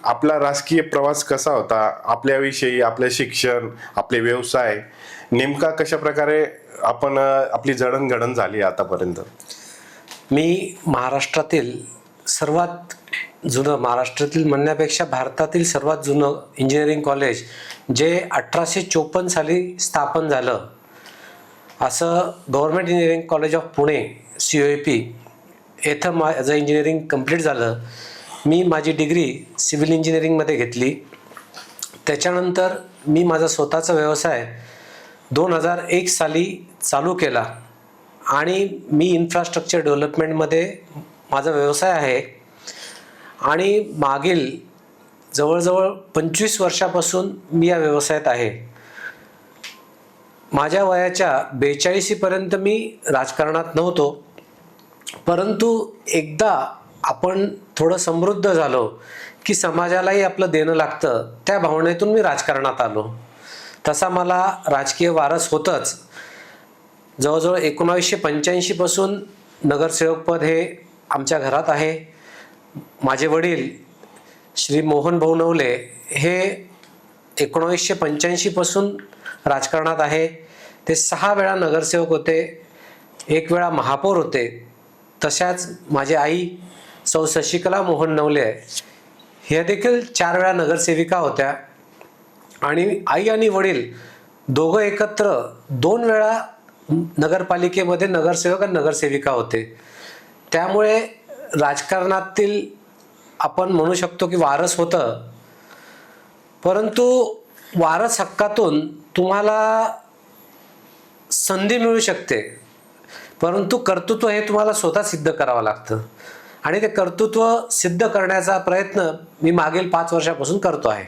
आपला राजकीय प्रवास कसा होता, आपल्याविषयी, आपले शिक्षण, आपले व्यवसाय, नेमका कशा प्रकारे आपण आपली जडणघडण झाली आतापर्यंत? मी महाराष्ट्रातील सर्वात जुनं, महाराष्ट्रातील म्हणण्यापेक्षा भारतातील सर्वात जुनं इंजिनिअरिंग कॉलेज जे 1854 साली स्थापन झालं असं government engineering college of Pune COEP येथं माझं इंजिनिअरिंग कंप्लीट झालं. मी माझी डिग्री सिव्हिल इंजिनिअरिंगमध्ये घेतली. त्याच्यानंतर मी माझा स्वतःचा व्यवसाय 2001 साली चालू केला आणि मी इन्फ्रास्ट्रक्चर डेव्हलपमेंटमध्ये माझा व्यवसाय आहे आणि मागील जवळजवळ 25 वर्षापासून मी या व्यवसायात आहे. माझ्या वयाच्या 42 पर्यंत मी राजकारणात नव्हतो, परंतु एकदा आपण थोडं समृद्ध झालो की समाजालाही आपलं देणं लागतं, त्या भावनेतून मी राजकारणात आलो. तसा मला राजकीय वारस होतच. जवळजवळ 1985 पासून नगरसेवकपद हे आमच्या घरात आहे. माझे वडील श्री मोहन भाऊ नवले हे 1985 पासून राजकारणात आहे. ते 6 वेळा नगरसेवक होते, 1 वेळा महापौर होते. तशाच माझी आई सौ शशिकला मोहन नवले ह्या देखील 4 वेळा नगरसेविका होत्या आणि आई आणि वडील दोघं एकत्र 2 वेळा नगरपालिकेमध्ये नगरसेवक आणि नगरसेविका होते. त्यामुळे राजकारणातील आपण म्हणू शकतो की वारस होतं, परंतु वारस हक्कातून तुम्हाला संधी मिळू शकते, परंतु कर्तृत्व हे तुम्हाला स्वतः सिद्ध करावं लागतं आणि ते कर्तृत्व सिद्ध करण्याचा प्रयत्न मी मागील 5 वर्षापासून करतो आहे.